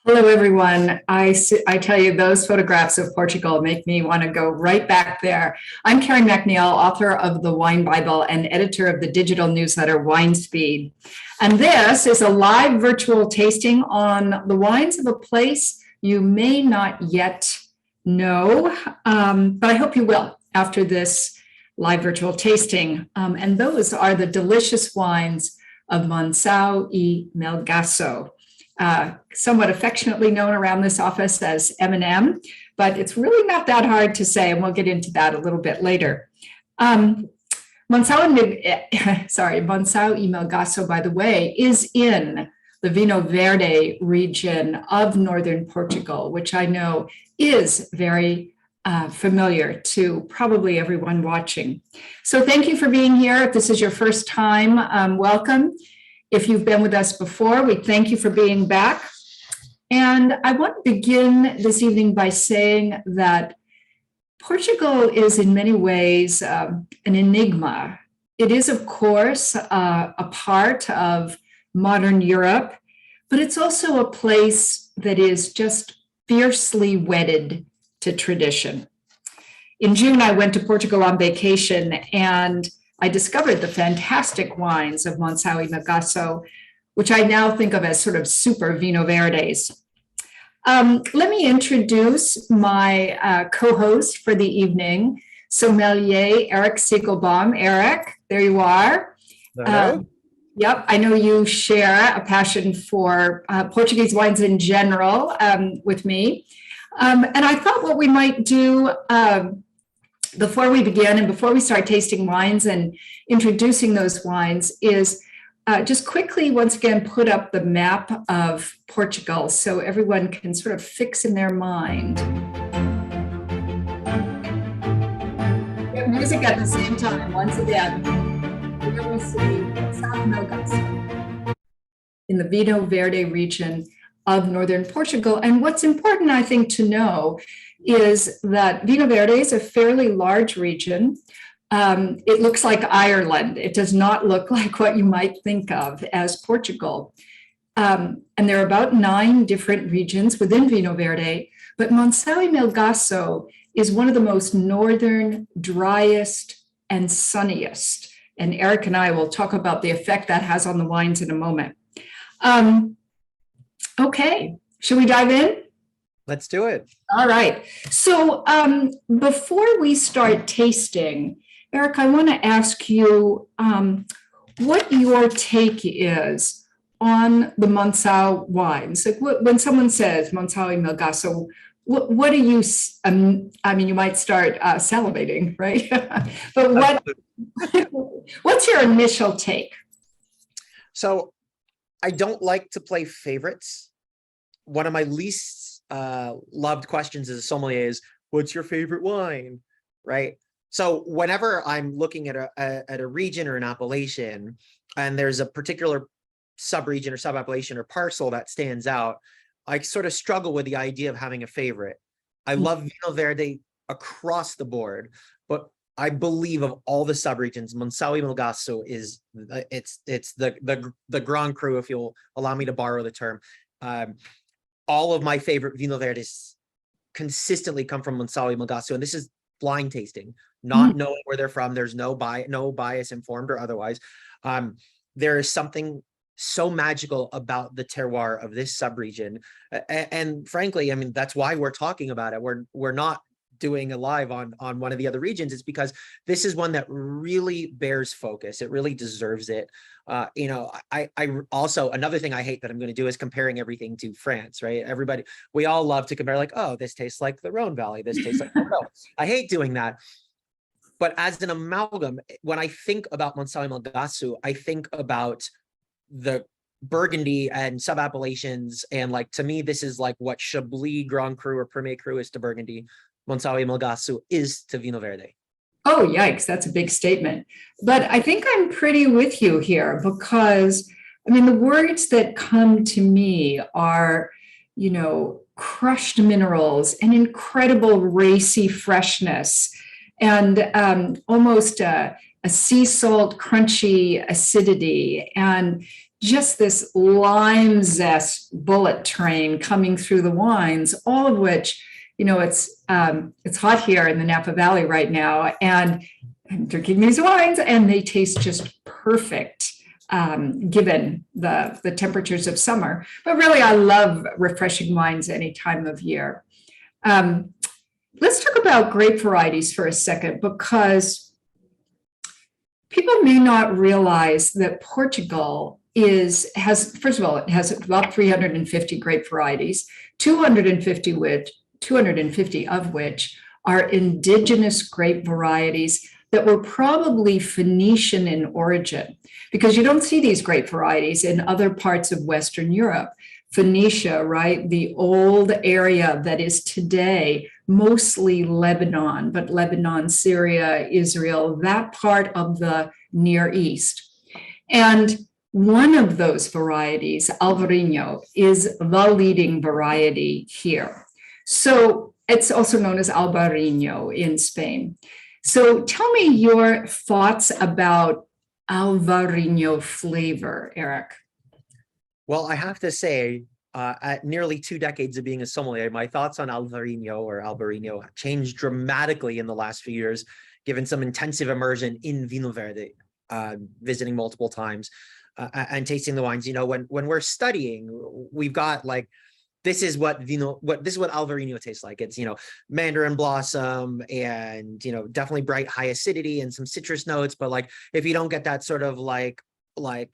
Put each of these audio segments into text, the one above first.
Hello, everyone. I tell you, those photographs of Portugal make me want to go right back there. I'm Karen MacNeil, author of the Wine Bible and editor of the digital newsletter Wine Speed. And this is a live virtual tasting on the wines of a place you may not yet know, but I hope you will after this live virtual tasting. And those are the delicious wines of Monção e Melgaço. Somewhat affectionately known around this office as M&M, but it's really not that hard to say, and we'll get into that a little bit later. Monção e Melgaço, by the way, is in the Vinho Verde region of northern Portugal, which I know is very familiar to probably everyone watching. So thank you for being here. If this is your first time, welcome. If you've been with us before, we thank you for being back. And I want to begin this evening by saying that Portugal is in many ways an enigma. It is, of course, a part of modern Europe, but it's also a place that is just fiercely wedded to tradition. In June, I went to Portugal on vacation, and I discovered the fantastic wines of Monção e Melgaço, which I now think of as sort of super Vinho Verdes. Let me introduce my co-host for the evening, Sommelier Erik Segelbaum. Erik, there you are. Yep, I know you share a passion for Portuguese wines in general with me. And I thought what we might do before we begin and before we start tasting wines and introducing those wines is just quickly, once again, put up the map of Portugal so everyone can sort of fix in their mind. Get music at the same time, once again. Here we see South Melgaço in the Vinho Verde region of northern Portugal. And what's important, I think, to know is that Vinho Verde is a fairly large region. It looks like Ireland. It does not look like what you might think of as Portugal. And there are about 9 different regions within Vinho Verde, but Monção e Melgaço is one of the most northern, driest, and sunniest. And Erik and I will talk about the effect that has on the wines in a moment. Okay, should we dive in? Let's do it. All right. So before we start tasting, Erik, I want to ask you what your take is on the Monção wines. Like when someone says Monção e Melgaço, what do you, I mean, you might start salivating, right? But what's your initial take? So I don't like to play favorites. One of my least loved questions as a sommelier is, what's your favorite wine, right? So whenever I'm looking at a region or an appellation, and there's a particular sub-region or sub-appellation or parcel that stands out, I sort of struggle with the idea of having a favorite. I love Vinho Verde across the board, but I believe of all the sub-regions, Monção e Melgaço is it's the Grand Cru, if you'll allow me to borrow the term. All of my favorite Vinho Verdes consistently come from Monção e Melgaço, and this is blind tasting, not knowing where they're from. There's no bias, informed or otherwise. There is something so magical about the terroir of this subregion, and frankly, I mean, that's why we're talking about it. We're not doing a live on one of the other regions. It's because this is one that really bears focus. It really deserves it. You know, I also, another thing I hate that I'm going to do is comparing everything to France, right? We all love to compare, like, oh, this tastes like the Rhone Valley. This tastes like, no, I hate doing that. But as an amalgam, when I think about Monção e Melgaço, I think about the Burgundy and sub-appellations. And like, to me, this is like what Chablis Grand Cru or Premier Cru is to Burgundy. Monção e Melgaço is to Vinho Verde. Oh, yikes, that's a big statement. But I think I'm pretty with you here because, I mean, the words that come to me are, you know, crushed minerals and incredible racy freshness and almost a sea salt crunchy acidity and just this lime zest bullet train coming through the wines, all of which, it's hot here in the Napa Valley right now, and I'm drinking these wines, and they taste just perfect, given the temperatures of summer. But really, I love refreshing wines any time of year. Let's talk about grape varieties for a second, because people may not realize that Portugal has first of all, it has about 350 grape varieties, 250 of which are indigenous grape varieties that were probably Phoenician in origin, because you don't see these grape varieties in other parts of Western Europe. Phoenicia, right? The old area that is today mostly Lebanon, but Lebanon, Syria, Israel, that part of the Near East. And one of those varieties, Alvarinho, is the leading variety here. So it's also known as Albarino in Spain. So tell me your thoughts about Alvarinho flavor, Erik. Well, I have to say, at nearly 2 decades of being a sommelier, my thoughts on Albarino changed dramatically in the last few years, given some intensive immersion in Vinho Verde, visiting multiple times and tasting the wines. When we're studying, we've got like, this is what Alvarinho tastes like. It's, mandarin blossom and, definitely bright, high acidity and some citrus notes. But like, if you don't get that sort of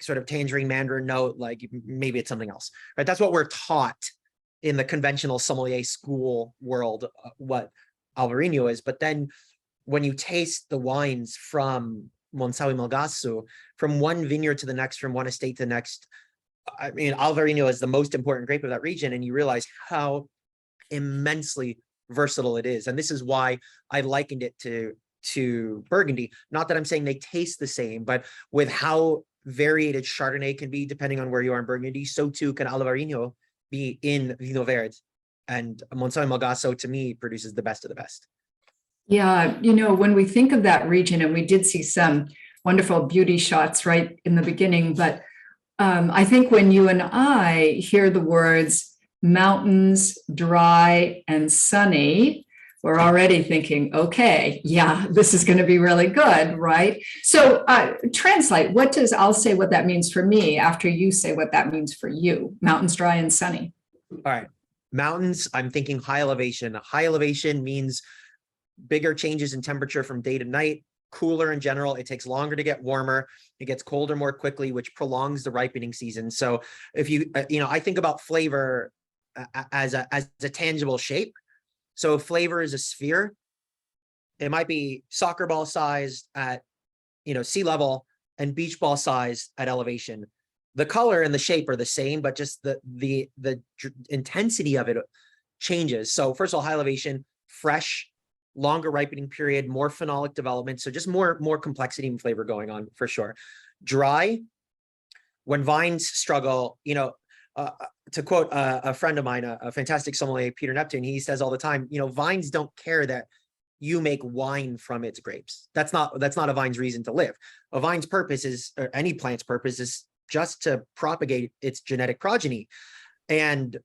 sort of tangerine mandarin note, like maybe it's something else, right? That's what we're taught in the conventional sommelier school world, what Alvarinho is. But then when you taste the wines from Monção and Melgaço, from one vineyard to the next, from one estate to the next, I mean, Alvarinho is the most important grape of that region, and you realize how immensely versatile it is. And this is why I likened it to Burgundy. Not that I'm saying they taste the same, but with how variated Chardonnay can be depending on where you are in Burgundy, so too can Alvarinho be in Vinho Verde. And Monção and Melgaço, to me, produces the best of the best. Yeah, when we think of that region, and we did see some wonderful beauty shots right in the beginning, but I think when you and I hear the words mountains, dry, and sunny, we're already thinking, okay, yeah, this is going to be really good, right? So translate, I'll say what that means for me after you say what that means for you. Mountains, dry, and sunny. All right. Mountains, I'm thinking high elevation. High elevation means bigger changes in temperature from day to night, cooler in general. It takes longer to get warmer. It gets colder more quickly, which prolongs the ripening season. So if you, I think about flavor as a tangible shape. So if flavor is a sphere, it might be soccer ball sized at, sea level and beach ball sized at elevation. The color and the shape are the same, but just the intensity of it changes. So first of all, high elevation, fresh, longer ripening period, more phenolic development. So just more complexity and flavor going on for sure. Dry, when vines struggle, to quote a friend of mine, a fantastic sommelier, Peter Neptune, he says all the time, vines don't care that you make wine from its grapes. That's not a vine's reason to live. A vine's purpose is, or any plant's purpose is just to propagate its genetic progeny. And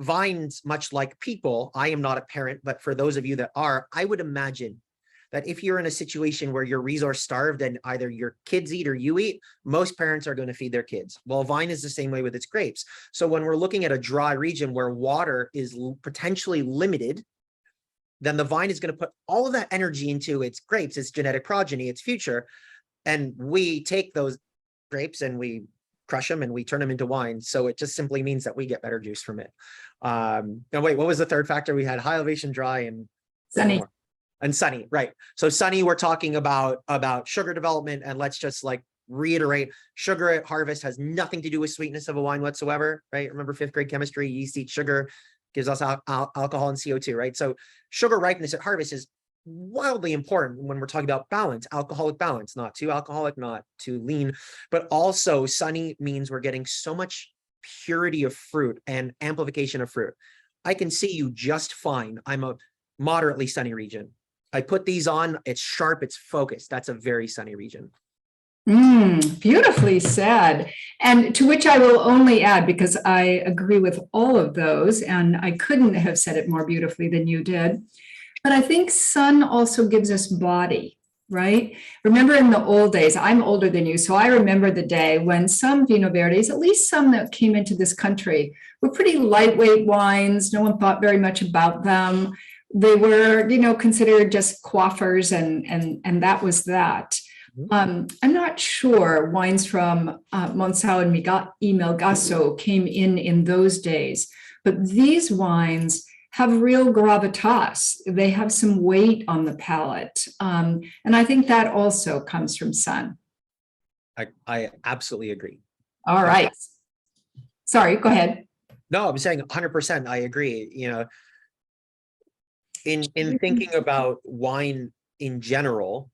vines, much like people, I am not a parent, but for those of you that are, I would imagine that if you're in a situation where you're resource starved and either your kids eat or you eat, most parents are going to feed their kids. Well, vine is the same way with its grapes. So when we're looking at a dry region where water is potentially limited, then the vine is going to put all of that energy into its grapes, its genetic progeny, its future. And we take those grapes and we crush them and we turn them into wine. So it just simply means that we get better juice from it. And wait, what was the third factor? We had high elevation, dry, and Sunny. And sunny, right? So sunny, we're talking about sugar development, and let's just like reiterate, sugar at harvest has nothing to do with sweetness of a wine whatsoever, right? Remember 5th grade chemistry, yeast eats sugar, gives us alcohol and CO2, right? So sugar ripeness at harvest is wildly important when we're talking about balance, alcoholic balance, not too alcoholic, not too lean, but also sunny means we're getting so much purity of fruit and amplification of fruit. I can see you just fine. I'm a moderately sunny region. I put these on, it's sharp, it's focused. That's a very sunny region. Beautifully said. And to which I will only add, because I agree with all of those, and I couldn't have said it more beautifully than you did. But I think sun also gives us body, right? Remember in the old days, I'm older than you, so I remember the day when some Vino Verdes, at least some that came into this country, were pretty lightweight wines. No one thought very much about them. They were, considered just quaffers, and that was that. I'm not sure wines from Monção and Melgaço came in those days, but these wines have real gravitas. They have some weight on the palate. And I think that also comes from sun. I absolutely agree. All right. Sorry, go ahead. No, I'm saying 100%. I agree. In thinking about wine in general,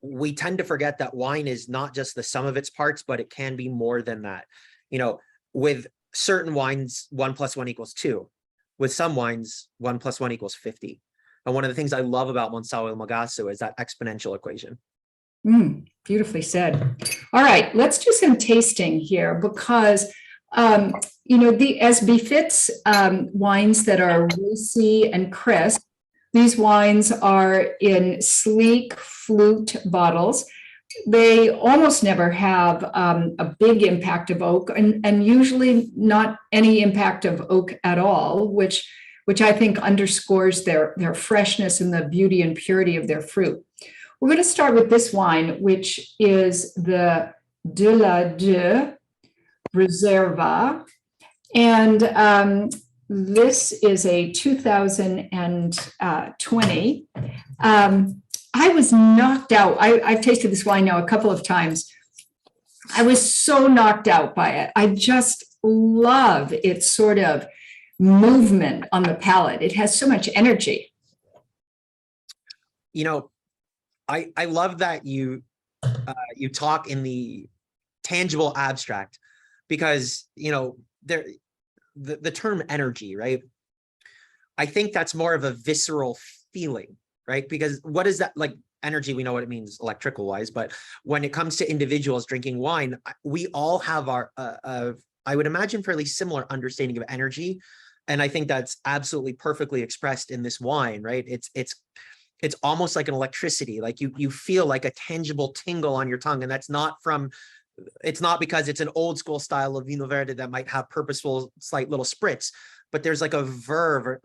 we tend to forget that wine is not just the sum of its parts, but it can be more than that. With certain wines, 1 + 1 = 2. With some wines, 1 + 1 = 50. And one of the things I love about Moncao and Melgaço is that exponential equation. Beautifully said. All right, let's do some tasting here because, as befits wines that are racy and crisp, these wines are in sleek flute bottles. They almost never have a big impact of oak, and usually not any impact of oak at all, which I think underscores their freshness and the beauty and purity of their fruit. We're going to start with this wine, which is the De la Deux Reserva, and this is a 2020. I was knocked out. I've tasted this wine now a couple of times. I was so knocked out by it. I just love its sort of movement on the palate. It has so much energy. I love that you talk in the tangible abstract, because the term energy, right? I think that's more of a visceral feeling, right? Because what is that like? Energy, we know what it means electrical wise, but when it comes to individuals drinking wine, we all have our, I would imagine, fairly similar understanding of energy. And I think that's absolutely perfectly expressed in this wine, right? It's almost like an electricity, like you feel like a tangible tingle on your tongue. And that's not it's not because it's an old school style of Vinho Verde that might have purposeful slight little spritz, but there's like a verve, or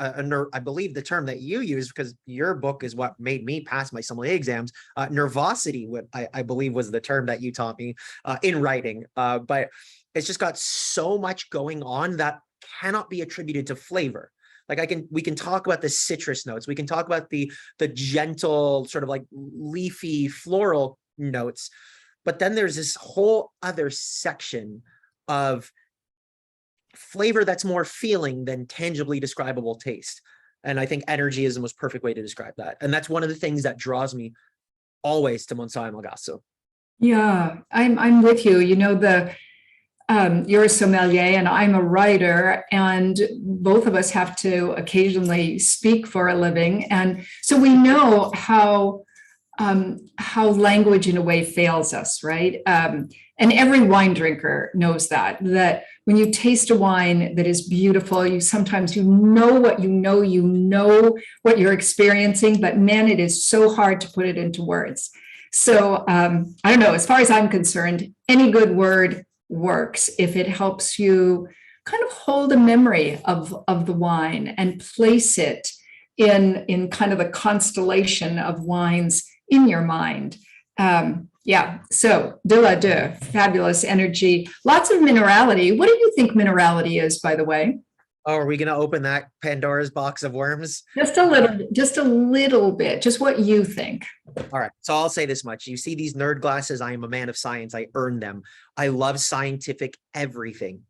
I believe the term that you use, because your book is what made me pass my sommelier exams. Nervosity, what I believe was the term that you taught me in writing. But it's just got so much going on that cannot be attributed to flavor. Like we can talk about the citrus notes. We can talk about the gentle sort of like leafy floral notes, but then there's this whole other section of flavor that's more feeling than tangibly describable taste. And I think energy is the most perfect way to describe that. And that's one of the things that draws me always to Monção and Melgaço. Yeah, I'm with you. You're a sommelier and I'm a writer, and both of us have to occasionally speak for a living. And so we know how language in a way fails us, right? And every wine drinker knows that when you taste a wine that is beautiful, sometimes what you're experiencing, but man, it is so hard to put it into words. So I don't know, as far as I'm concerned, any good word works if it helps you kind of hold a memory of the wine and place it in kind of a constellation of wines in your mind. So De la Deux, fabulous energy, lots of minerality. What do you think minerality is, by the way? Oh, are we going to open that Pandora's box of worms? Just a little bit, just what you think. All right. So I'll say this much. You see these nerd glasses. I am a man of science. I earned them. I love scientific everything.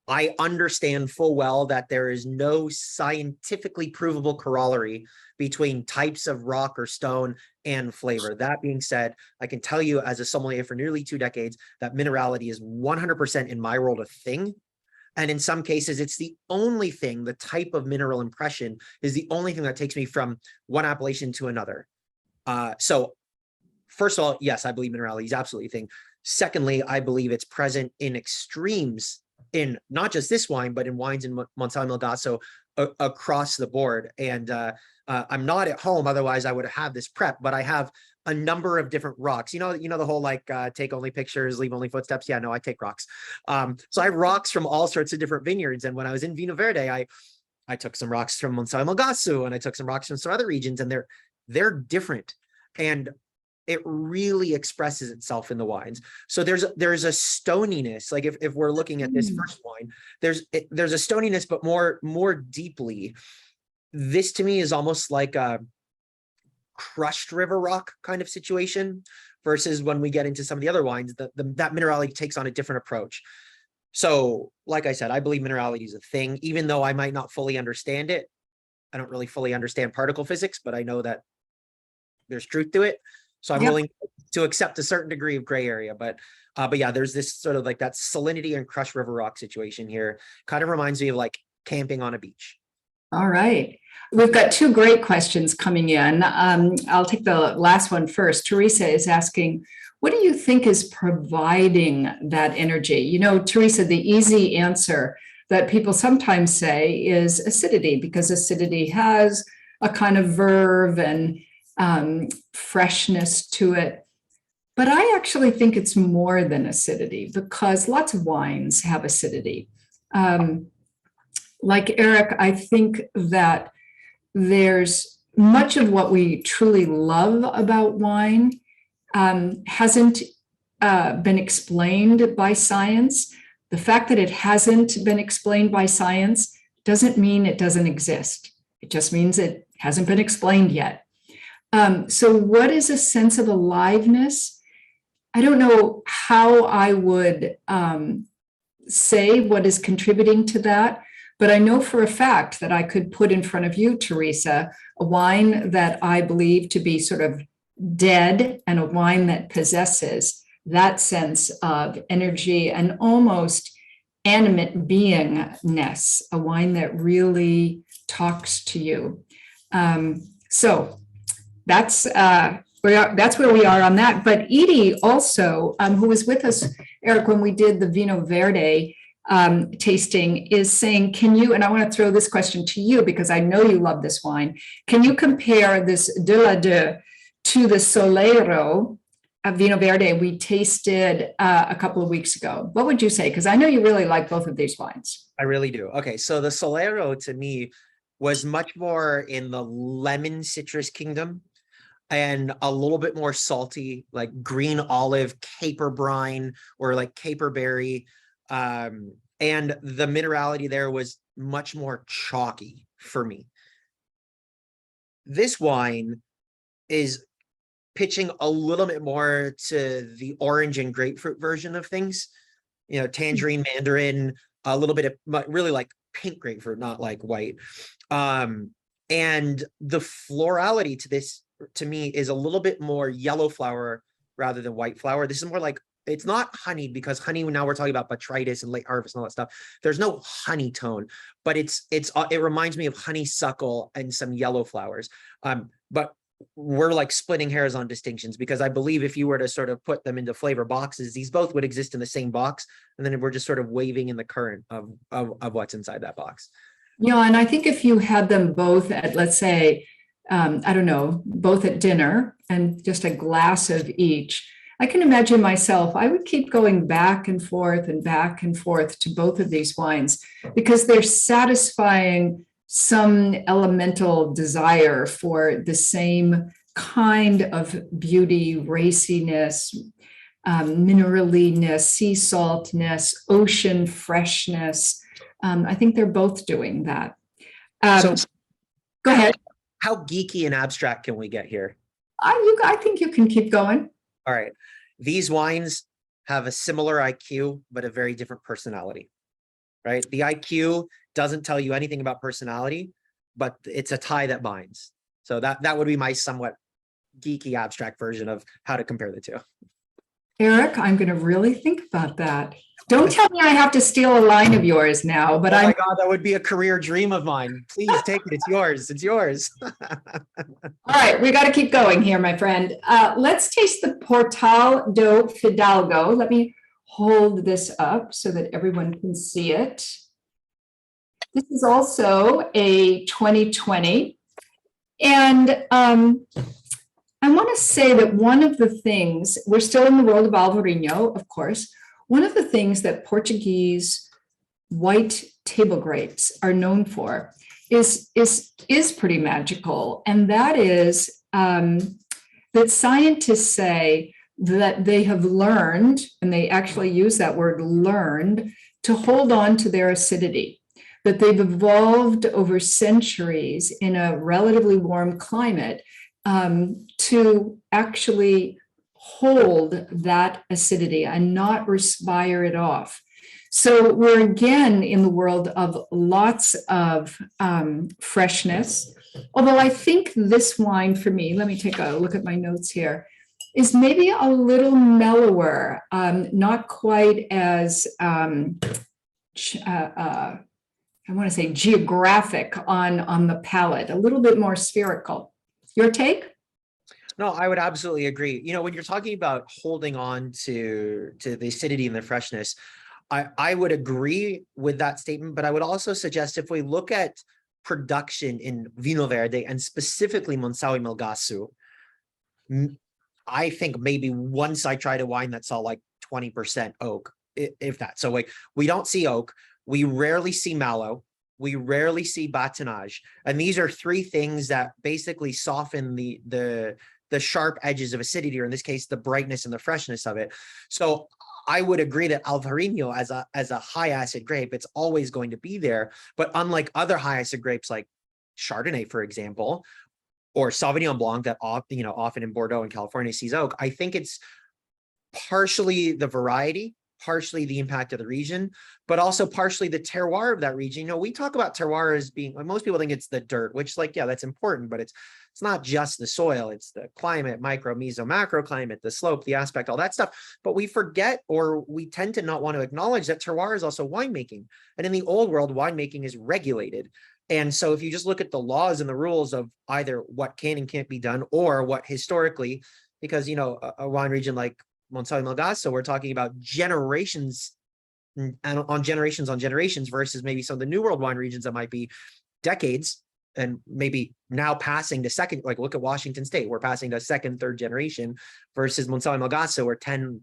I understand full well that there is no scientifically provable corollary between types of rock or stone and flavor. That being said, I can tell you as a sommelier for nearly 2 decades that minerality is 100% in my world a thing. And in some cases, it's the only thing, the type of mineral impression is the only thing that takes me from one appellation to another. So first of all, yes, I believe minerality is absolutely a thing. Secondly, I believe it's present in extremes in not just this wine, but in wines in Monção and Melgaço across the board. And I'm not at home, otherwise I would have this prep, but I have a number of different rocks. You know the whole like take only pictures, leave only footsteps. Yeah, no, I take rocks. So I have rocks from all sorts of different vineyards. And when I was in Vinho Verde, I took some rocks from Monção and Melgaço, and I took some rocks from some other regions, and they're different. And it really expresses itself in the wines. So there's a stoniness. Like if we're looking at this first wine, there's a stoniness, but more deeply. This to me is almost like a crushed river rock kind of situation, versus when we get into some of the other wines, that minerality takes on a different approach. So like I said, I believe minerality is a thing, even though I might not fully understand it. I don't really fully understand particle physics, but I know that there's truth to it. So I'm willing to accept a certain degree of gray area, but yeah, there's this sort of like that salinity and crushed river rock situation here. Kind of reminds me of like camping on a beach. All right. We've got two great questions coming in. I'll take the last one first. Teresa is asking, what do you think is providing that energy? You know, Teresa, the easy answer that people sometimes say is acidity, because acidity has a kind of verve and freshness to it. But I actually think it's more than acidity, because lots of wines have acidity. Like Erik, I think that there's much of what we truly love about wine hasn't been explained by science. The fact that it hasn't been explained by science doesn't mean it doesn't exist. It just means it hasn't been explained yet. So what is a sense of aliveness? I don't know how I would say what is contributing to that, but I know for a fact that I could put in front of you, Teresa, a wine that I believe to be sort of dead, and a wine that possesses that sense of energy and almost animate beingness, a wine that really talks to you. So that's where we are on that. But Edie also, who was with us, Erik, when we did the Vinho Verde tasting, is saying, can you, and I want to throw this question to you because I know you love this wine, can you compare this De la Deux to the Solero Vinho Verde we tasted a couple of weeks ago? What would you say? Because I know you really like both of these wines. I really do. Okay, so the Solero to me was much more in the lemon citrus kingdom, and a little bit more salty, like green olive, caper brine, or like caper berry. And the minerality there was much more chalky for me. This wine is pitching a little bit more to the orange and grapefruit version of things, you know, tangerine, mandarin, a little bit of really like pink grapefruit, not like white. And the florality to this, to me, is a little bit more yellow flower rather than white flower. This is more like, it's not honeyed, because honey, now we're talking about botrytis and late harvest and all that stuff. There's no honey tone, but it reminds me of honeysuckle and some yellow flowers. But we're like splitting hairs on distinctions, because I believe if you were to sort of put them into flavor boxes, these both would exist in the same box, and then we're just sort of waving in the current of what's inside that box. Yeah, and I think if you had them both at, let's say, I don't know, both at dinner and just a glass of each, I can imagine myself, I would keep going back and forth to both of these wines, because they're satisfying some elemental desire for the same kind of beauty, raciness, mineraliness, sea saltness, ocean freshness. I think they're both doing that. So go ahead. How geeky and abstract can we get here? I think you can keep going. All right. These wines have a similar IQ, but a very different personality, right? The IQ doesn't tell you anything about personality, but it's a tie that binds. So that would be my somewhat geeky abstract version of how to compare the two. Erik, I'm going to really think about that. Don't tell me I have to steal a line of yours now, but Oh I'm my God, that would be a career dream of mine. Please take it. It's yours. It's yours. all right. We got to keep going here, my friend. Let's taste the Portal do Fidalgo. Let me hold this up so that everyone can see it. This is also a 2020. And I want to say that one of the things, we're still in the world of Alvarinho, of course, one of the things that Portuguese white table grapes are known for is pretty magical. And that is that scientists say that they have learned, and they actually use that word learned, to hold on to their acidity, that they've evolved over centuries in a relatively warm climate to actually hold that acidity and not respire it off. So we're again in the world of lots of freshness. Although I think this wine for me, let me take a look at my notes here, is maybe a little mellower, not quite as, I want to say geographic on the palate, a little bit more spherical. Your take? No, I would absolutely agree. You know, when you're talking about holding on to the acidity and the freshness, I would agree with that statement, but I would also suggest if we look at production in Vinho Verde and specifically Monção and Melgaço, I think maybe once I tried a wine that saw like 20% oak, if that. So like we don't see oak, we rarely see mallow, we rarely see batonnage, and these are three things that basically soften the sharp edges of acidity, or in this case, the brightness and the freshness of it. So I would agree that Alvarinho as a high acid grape, it's always going to be there. But unlike other high acid grapes like Chardonnay, for example, or Sauvignon Blanc that often in Bordeaux and California sees oak, I think it's partially the variety, partially the impact of the region, but also partially the terroir of that region. You know, we talk about terroir as being, like, most people think it's the dirt, which, like, yeah, that's important, but it's not just the soil, it's the climate, micro, meso, macro climate, the slope, the aspect, all that stuff. But we forget, or we tend to not want to acknowledge that terroir is also winemaking. And in the old world, winemaking is regulated. And so if you just look at the laws and the rules of either what can and can't be done, or what historically, because, you know, a wine region like Monção and Melgaço, we're talking about generations and on generations versus maybe some of the New World wine regions that might be decades and maybe now passing to second, like look at Washington State, we're passing to second, third generation versus Monção and Melgaço, we're 10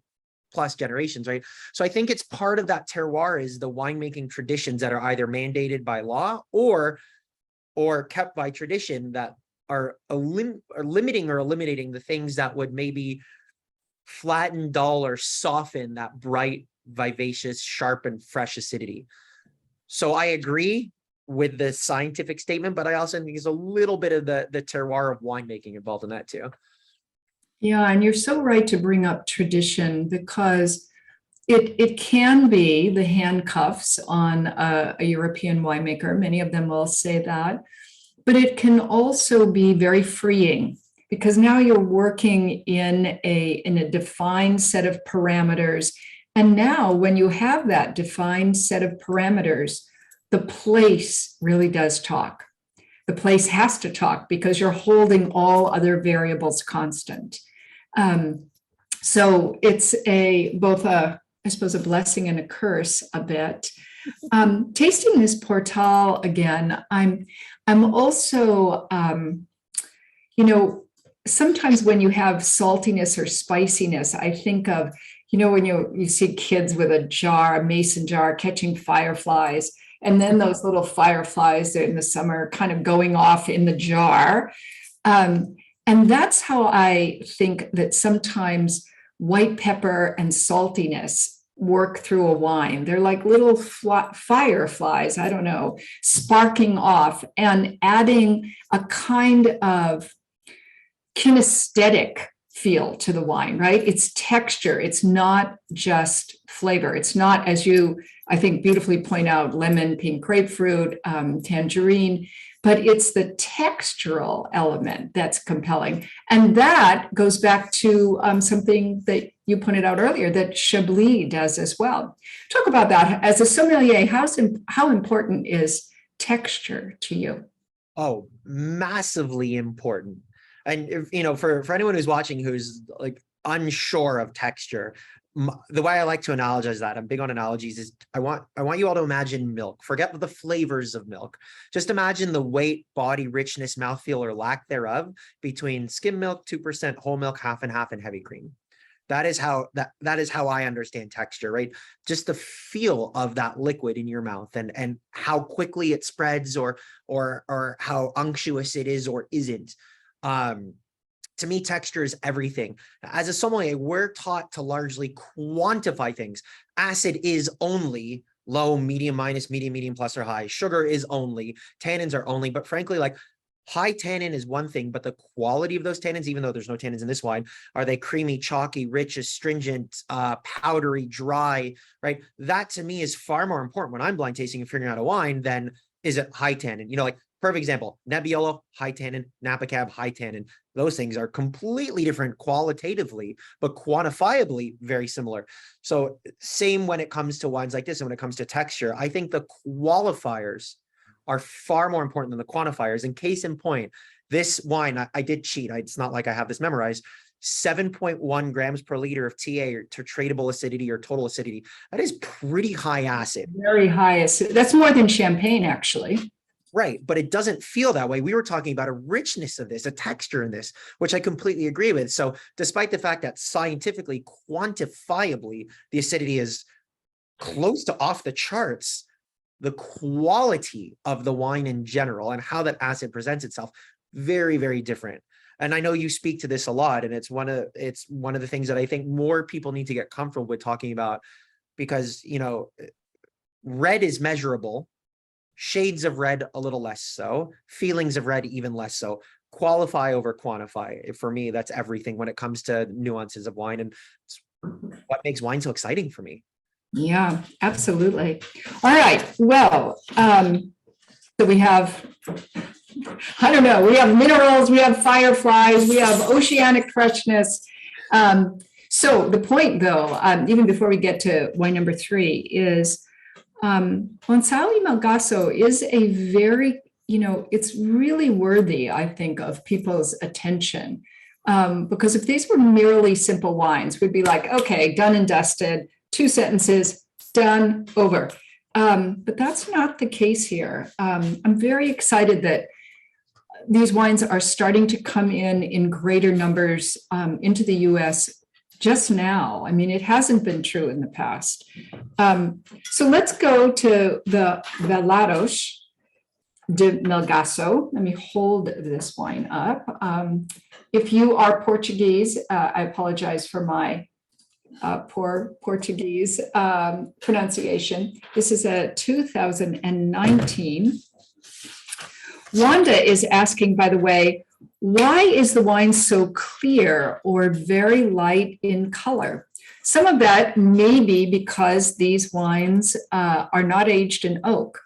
plus generations, right? So I think it's part of that terroir is the winemaking traditions that are either mandated by law or kept by tradition that are limiting or eliminating the things that would maybe flatten, dull, or soften that bright, vivacious, sharp, and fresh acidity. So I agree with the scientific statement, but I also think there's a little bit of the terroir of winemaking involved in that too. Yeah, and you're so right to bring up tradition, because it can be the handcuffs on a European winemaker. Many of them will say that, but it can also be very freeing, because now you're working in a defined set of parameters. And now when you have that defined set of parameters, the place really does talk. The place has to talk because you're holding all other variables constant. So it's both I suppose, a blessing and a curse a bit. Tasting this Portal again, I'm also, sometimes when you have saltiness or spiciness, I think of, when you see kids with a mason jar catching fireflies, and then those little fireflies in the summer kind of going off in the jar. And that's how I think that sometimes white pepper and saltiness work through a wine. They're like little fireflies, I don't know, sparking off and adding a kind of kinesthetic feel to the wine, right? It's texture. It's not just flavor. It's not, as you, I think, beautifully point out, lemon, pink grapefruit, tangerine, but it's the textural element that's compelling. And that goes back to something that you pointed out earlier that Chablis does as well. Talk about that. As a sommelier, how important is texture to you? Oh, massively important. And for anyone who's watching who's like unsure of texture, the way I like to analogize that, I'm big on analogies, is I want you all to imagine milk. Forget the flavors of milk. Just imagine the weight, body, richness, mouthfeel, or lack thereof between skim milk, 2%, whole milk, half and half, and heavy cream. That is how I understand texture, right? Just the feel of that liquid in your mouth and how quickly it spreads or how unctuous it is or isn't. To me, texture is everything. As a sommelier, we're taught to largely quantify things. Acid is only low, medium, minus, medium, plus, or high. Sugar is only, tannins are only, but frankly, like high tannin is one thing, but the quality of those tannins, even though there's no tannins in this wine, are they creamy, chalky, rich, astringent, powdery, dry, right? That to me is far more important when I'm blind tasting and figuring out a wine than is it high tannin. Like perfect example, Nebbiolo, high tannin, Napa Cab, high tannin. Those things are completely different qualitatively, but quantifiably very similar. So same when it comes to wines like this and when it comes to texture. I think the qualifiers are far more important than the quantifiers. And case in point, this wine, I did cheat. It's not like I have this memorized. 7.1 grams per liter of TA or tratable acidity or total acidity. That is pretty high acid. Very high acid. That's more than champagne, actually. Right, but it doesn't feel that way. We were talking about a richness of this, a texture in this, which I completely agree with. So despite the fact that scientifically, quantifiably, the acidity is close to off the charts, the quality of the wine in general and how that acid presents itself, very, very different. And I know you speak to this a lot, and it's one of the things that I think more people need to get comfortable with talking about, because, red is measurable. Shades of red, a little less so. Feelings of red, even less so. Qualify over quantify. For me, that's everything when it comes to nuances of wine, and it's what makes wine so exciting for me. Yeah, absolutely. All right. Well, so we have, I don't know, we have minerals, we have fireflies, we have oceanic freshness. So the point, though, even before we get to wine number 3, is Moncao y Melgaço is a very, it's really worthy, I think, of people's attention. Because if these were merely simple wines, we'd be like, okay, done and dusted, 2 sentences, done, over. But that's not the case here. I'm very excited that these wines are starting to come in greater numbers into the US just now. I mean, it hasn't been true in the past. So let's go to the Velados de Melgaço. Let me hold this wine up. If you are Portuguese, I apologize for my poor Portuguese pronunciation. This is a 2019. Wanda is asking, by the way, why is the wine so clear or very light in color? Some of that may be because these wines are not aged in oak.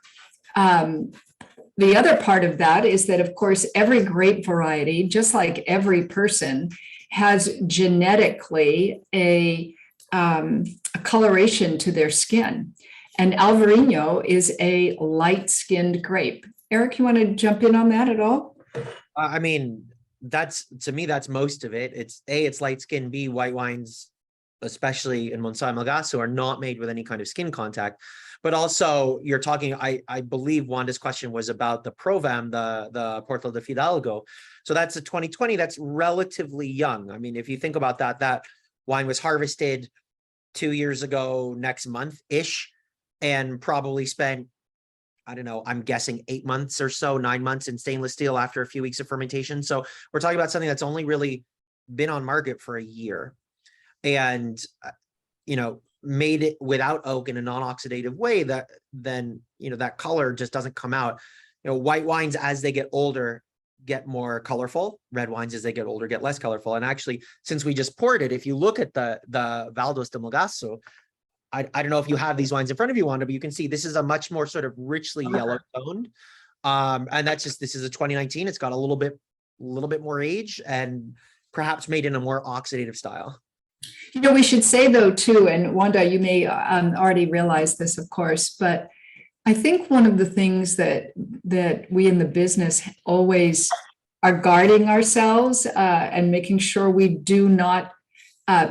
The other part of that is that, of course, every grape variety, just like every person, has genetically a coloration to their skin. And Alvarinho is a light-skinned grape. Erik, you want to jump in on that at all? I mean, to me, that's most of it. It's light skin. B, white wines, especially in Monção and Melgaço, are not made with any kind of skin contact. But also, you're talking, I believe Wanda's question was about the Provam, the Porto de Fidalgo. So that's a 2020, that's relatively young. I mean, if you think about that, that wine was harvested 2 years ago next month-ish, and probably spent, I don't know, I'm guessing 8 months or so, 9 months in stainless steel after a few weeks of fermentation. So we're talking about something that's only really been on market for a year, and, made it without oak in a non-oxidative way, that then, that color just doesn't come out. White wines, as they get older, get more colorful. Red wines, as they get older, get less colorful. And actually, since we just poured it, if you look at the Valdos de Melgaço, I don't know if you have these wines in front of you, Wanda, but you can see this is a much more sort of richly yellow toned. And that's just, this is a 2019. It's got a little bit more age and perhaps made in a more oxidative style. You know, we should say though too, and Wanda, you may already realize this, of course, but I think one of the things that we in the business always are guarding ourselves and making sure we do not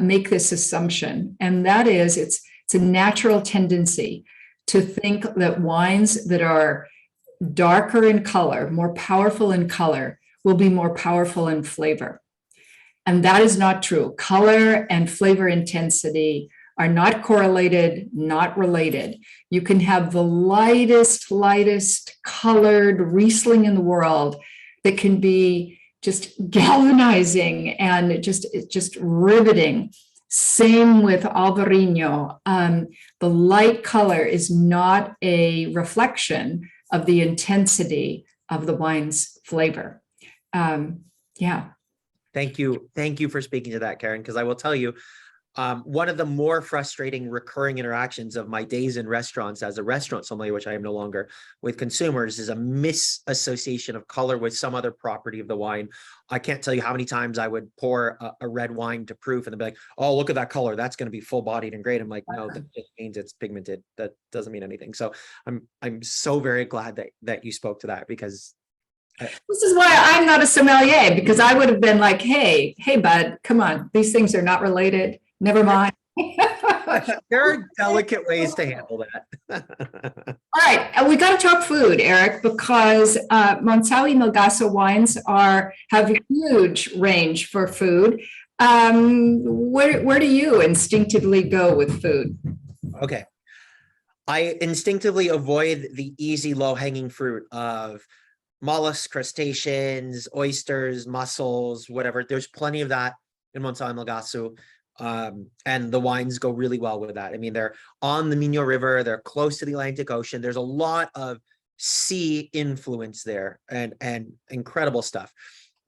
make this assumption, and that is it's a natural tendency to think that wines that are darker in color, more powerful in color, will be more powerful in flavor. And that is not true. Color and flavor intensity are not correlated, not related. You can have the lightest colored Riesling in the world that can be just galvanizing and just riveting. Same with Albarino. The light color is not a reflection of the intensity of the wine's flavor. Yeah. Thank you for speaking to that, Karen, because I will tell you, one of the more frustrating recurring interactions of my days in restaurants as a restaurant sommelier, which I am no longer, with consumers, is a misassociation of color with some other property of the wine. I can't tell you how many times I would pour a red wine to proof and they'd be like, oh, look at that color. That's going to be full bodied and great. I'm like, no, that just means it's pigmented. That doesn't mean anything. So I'm so very glad that you spoke to that, because this is why I'm not a sommelier, because I would have been like, hey, bud, come on. These things are not related. Never mind. There are delicate ways to handle that. All right. We got to talk food, Erik, because Monção and Melgaço wines have a huge range for food. Where do you instinctively go with food? Okay. I instinctively avoid the easy, low-hanging fruit of mollusks, crustaceans, oysters, mussels, whatever. There's plenty of that in Monção and Melgaço. And the wines go really well with that. I mean, they're on the Minho River, they're close to the Atlantic Ocean. There's a lot of sea influence there and incredible stuff.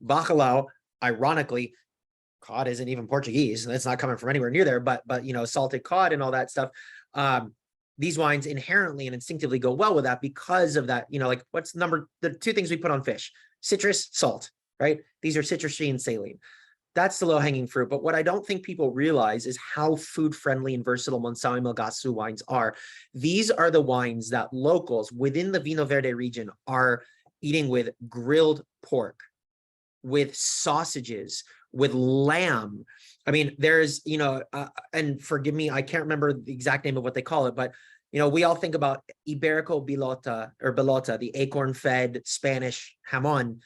Bacalhau, ironically, cod isn't even Portuguese, and it's not coming from anywhere near there, but you know, salted cod and all that stuff. These wines inherently and instinctively go well with that because of that, you know, like the two things we put on fish: citrus, salt, right? These are citrusy and saline. That's the low-hanging fruit. But what I don't think people realize is how food-friendly and versatile Monção and Melgaço wines are. These are the wines that locals within the Vinho Verde region are eating with grilled pork, with sausages, with lamb. I mean, there's, you know, and forgive me, I can't remember the exact name of what they call it, but, you know, we all think about Iberico Bellota, the acorn-fed Spanish jamon.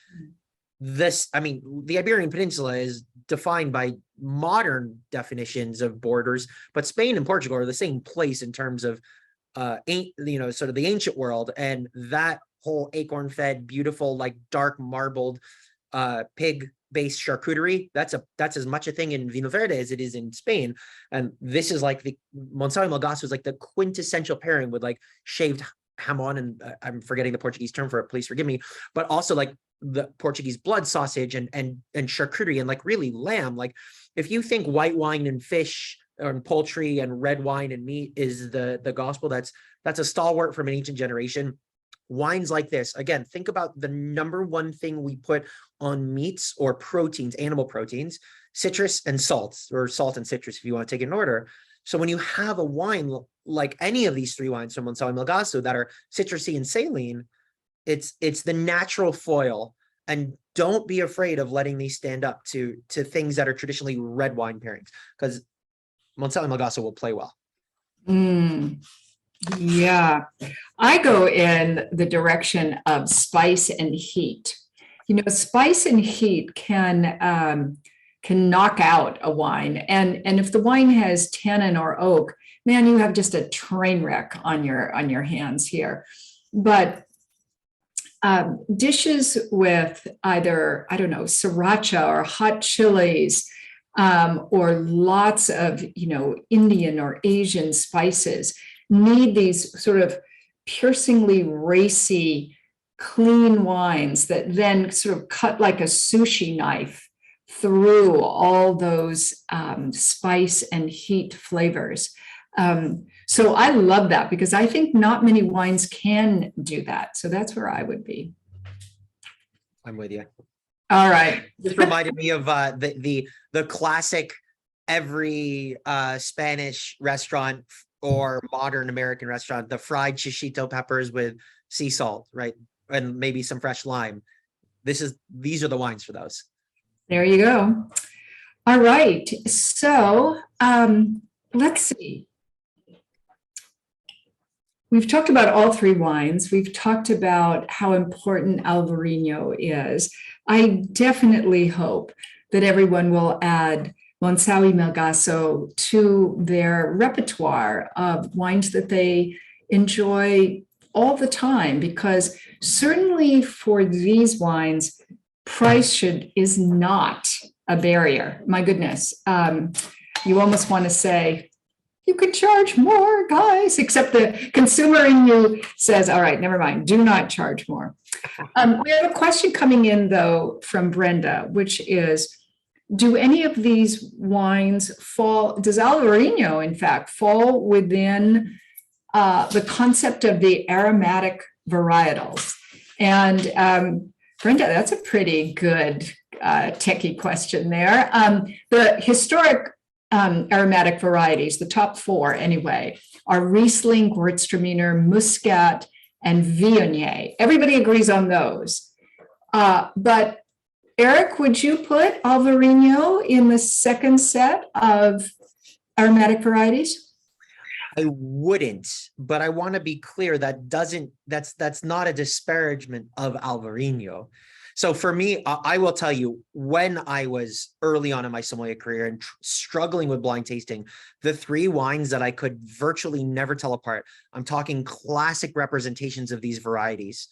This, I mean, the Iberian Peninsula is defined by modern definitions of borders, but Spain and Portugal are the same place in terms of, you know, sort of the ancient world. And that whole acorn-fed, beautiful, like dark marbled pig-based charcuterie, that's as much a thing in Vinho Verde as it is in Spain. And this is like the Monção and Melgaço is like the quintessential pairing with like shaved jamon, and I'm forgetting the Portuguese term for it, please forgive me, but also like the Portuguese blood sausage and charcuterie and like really lamb. Like if you think white wine and fish and poultry and red wine and meat is the gospel, that's a stalwart from an ancient generation. Wines like this, again, think about the number one thing we put on meats or proteins, animal proteins: citrus and salt, or salt and citrus if you want to take it in order. So when you have a wine like any of these three wines from Monção and Melgaço that are citrusy and saline, it's the natural foil. And don't be afraid of letting these stand up to things that are traditionally red wine pairings, because Monção and Melgaço will play well. Yeah, I go in the direction of spice and heat. You know, spice and heat can knock out a wine, and if the wine has tannin or oak, man, you have just a train wreck on your hands here. But dishes with either, I don't know, sriracha or hot chilies, or lots of, you know, Indian or Asian spices need these sort of piercingly racy clean wines that then sort of cut like a sushi knife through all those spice and heat flavors. So I love that because I think not many wines can do that. So that's where I would be. I'm with you. All right. This reminded me of the classic every Spanish restaurant or modern American restaurant, the fried shishito peppers with sea salt, right? And maybe some fresh lime. These are the wines for those. There you go. All right. So let's see. We've talked about all three wines. We've talked about how important Alvarinho is. I definitely hope that everyone will add Moncao y Melgaço to their repertoire of wines that they enjoy all the time, because certainly for these wines, price is not a barrier. My goodness. You almost want to say, you can charge more, guys, except the consumer in you says, all right, never mind, do not charge more. We have a question coming in, though, from Brenda, which is, do any of these wines does Alvarinho, in fact, fall within the concept of the aromatic varietals? And Brenda, that's a pretty good techie question there. The historic aromatic varieties, the top four anyway, are Riesling, Gewürztraminer, Muscat, and Viognier. Everybody agrees on those. But Erik, would you put Alvarinho in the second set of aromatic varieties? I wouldn't, but I want to be clear that's not a disparagement of Alvarinho. So for me, I will tell you, when I was early on in my sommelier career and struggling with blind tasting, the three wines that I could virtually never tell apart, I'm talking classic representations of these varieties,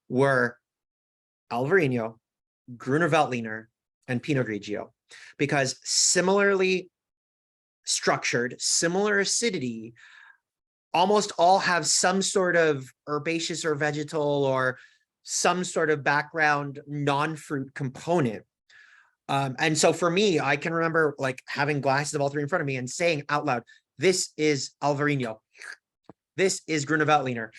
were Alvarinho, Gruner Veltliner, and Pinot Grigio, because similarly structured, similar acidity, almost all have some sort of herbaceous or vegetal or some sort of background non-fruit component. And so for me, I can remember like having glasses of all three in front of me and saying out loud, this is Alvarinho, this is Gruner Veltliner,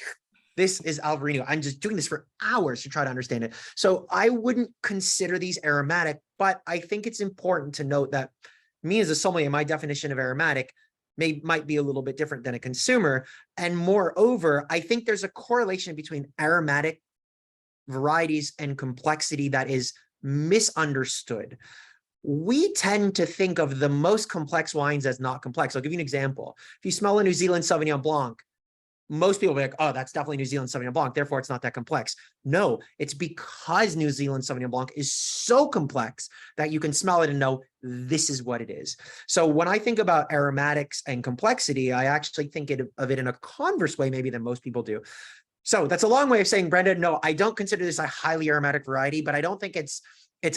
this is Alvarinho. I'm just doing this for hours to try to understand it. So I wouldn't consider these aromatic, but I think it's important to note that me as a sommelier, my definition of aromatic might be a little bit different than a consumer. And moreover, I think there's a correlation between aromatic varieties and complexity that is misunderstood. We tend to think of the most complex wines as not complex. I'll give you an example. If you smell a New Zealand Sauvignon Blanc, most people will be like, oh, that's definitely New Zealand Sauvignon Blanc, therefore it's not that complex. No, it's because New Zealand Sauvignon Blanc is so complex that you can smell it and know this is what it is. So when I think about aromatics and complexity, I actually think of it in a converse way maybe than most people do. So that's a long way of saying, Brenda, no, I don't consider this a highly aromatic variety, but I don't think it's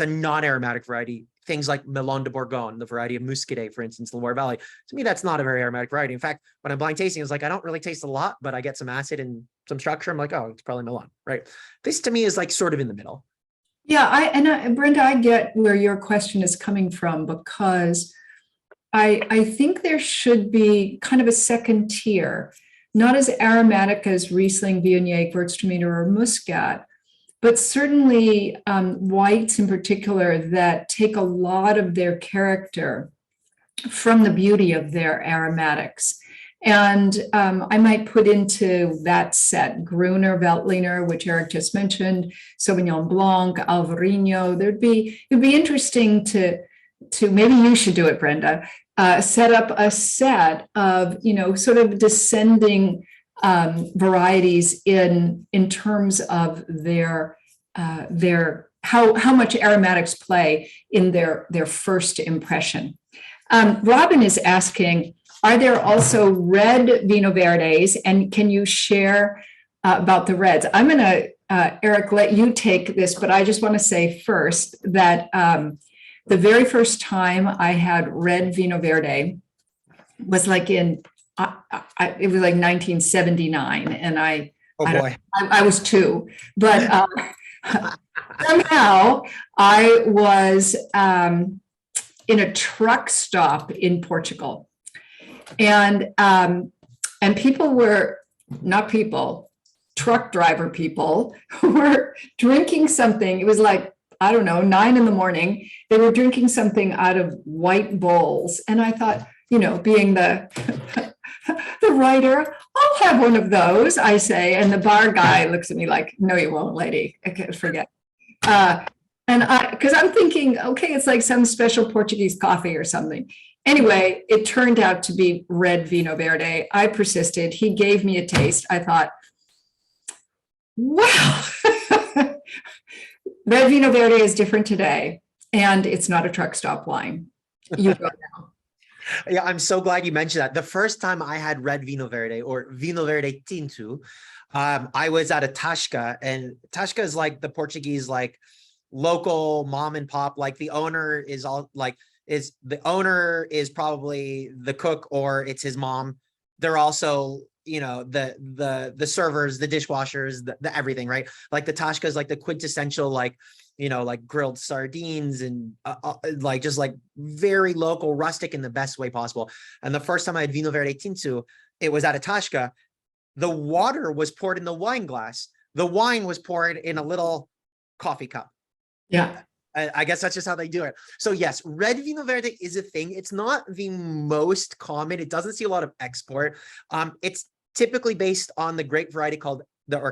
a non-aromatic variety. Things like Melon de Bourgogne, the variety of Muscadet, for instance, Loire Valley. To me, that's not a very aromatic variety. In fact, when I'm blind tasting, it's like, I don't really taste a lot, but I get some acid and some structure. I'm like, oh, it's probably Melon, right? This to me is like sort of in the middle. Yeah, Brenda, I get where your question is coming from, because I think there should be kind of a second tier, not as aromatic as Riesling, Viognier, Gewürztraminer, or Muscat, but certainly whites in particular that take a lot of their character from the beauty of their aromatics. And I might put into that set Gruner Veltliner, which Erik just mentioned, Sauvignon Blanc, Alvarinho. It'd be interesting to maybe you should do it, Brenda, set up a set of, sort of descending varieties in terms of their how much aromatics play in their first impression. Robin is asking, are there also red Vino Verdes, and can you share about the reds? I'm going to, Erik, let you take this, but I just want to say first that the very first time I had red Vino Verde was like it was like 1979, and I Oh boy. I was 2, but somehow I was in a truck stop in Portugal, and people were not people, truck driver people who were drinking something. It was like, I don't know, 9 a.m. They were drinking something out of white bowls, and I thought, being the the writer, I'll have one of those, I say. And the bar guy looks at me like, no, you won't, lady. I can't forget. Because I'm thinking, okay, it's like some special Portuguese coffee or something. Anyway, it turned out to be red Vinho Verde. I persisted. He gave me a taste. I thought, wow, red Vinho Verde is different today. And it's not a truck stop wine. You go now. Yeah, I'm so glad you mentioned that. The first time I had red Vinho Verde or Vinho Verde Tinto, I was at a Tasca, and Tasca is like the Portuguese, like local mom and pop. Like the owner is probably the cook, or it's his mom. They're also, the servers, the dishwashers, the everything, right? Like the Tasca is like the quintessential, like, like grilled sardines and like just like very local, rustic in the best way possible. And the first time I had Vinho Verde Tinto, it was at a Tasca. The water was poured in the wine glass. The wine was poured in a little coffee cup. Yeah. I guess that's just how they do it. So yes, red Vinho Verde is a thing. It's not the most common. It doesn't see a lot of export. It's typically based on the grape variety called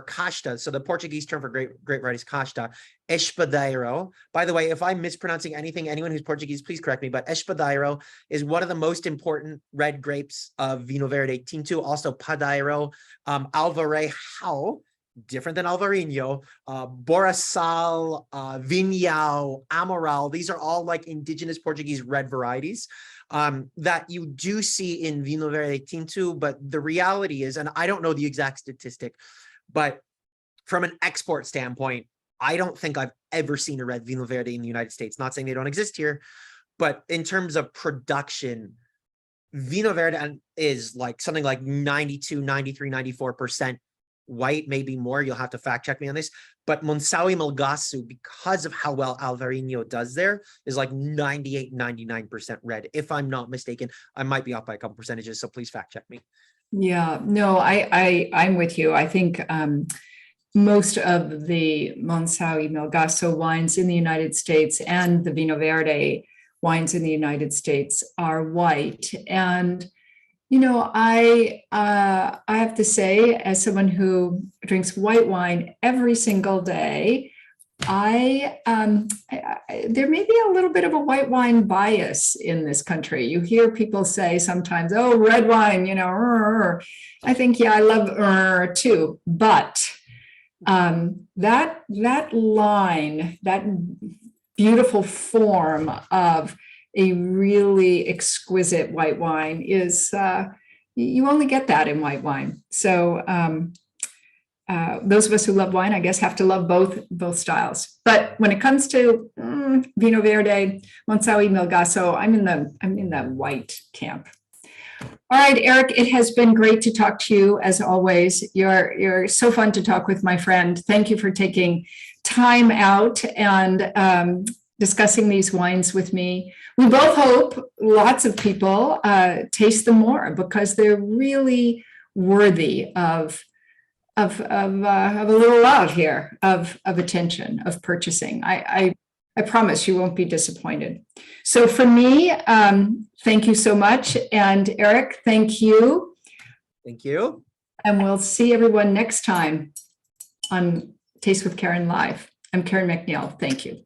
casta. So the Portuguese term for grape variety is casta. Espadero. By the way, if I'm mispronouncing anything, anyone who's Portuguese, please correct me. But Espadero is one of the most important red grapes of Vinho Verde Tinto. Also Padeiro, Alvarejo, different than Alvarinho, Boraçal, Vinhão, Amaral. These are all like indigenous Portuguese red varieties that you do see in Vinho Verde Tinto. But the reality is, and I don't know the exact statistic, but from an export standpoint, I don't think I've ever seen a red Vinho Verde in the United States. Not saying they don't exist here, but in terms of production, Vinho Verde is like something like 92, 93, 94% white, maybe more. You'll have to fact check me on this. But Monção and Melgaço, because of how well Alvarinho does there, is like 98, 99% red. If I'm not mistaken, I might be off by a couple percentages, so please fact check me. Yeah, no, I'm with you. I think most of the Monção and Melgaço wines in the United States and the Vinho Verde wines in the United States are white. And, I have to say, as someone who drinks white wine every single day, there may be a little bit of a white wine bias in this country. You hear people say sometimes, oh, red wine, I think, yeah, I love too. But that line, that beautiful form of a really exquisite white wine is, you only get that in white wine. So those of us who love wine, I guess, have to love both styles. But when it comes to Vinho Verde, Monção and Melgaço, I'm in the white camp. All right, Erik, it has been great to talk to you as always. You're so fun to talk with, my friend. Thank you for taking time out and discussing these wines with me. We both hope lots of people taste them more, because they're really worthy of a little love here, of attention, of purchasing. I promise you won't be disappointed. So for me, thank you so much. And Erik, thank you. Thank you. And we'll see everyone next time on Taste with Karen Live. I'm Karen MacNeil. Thank you.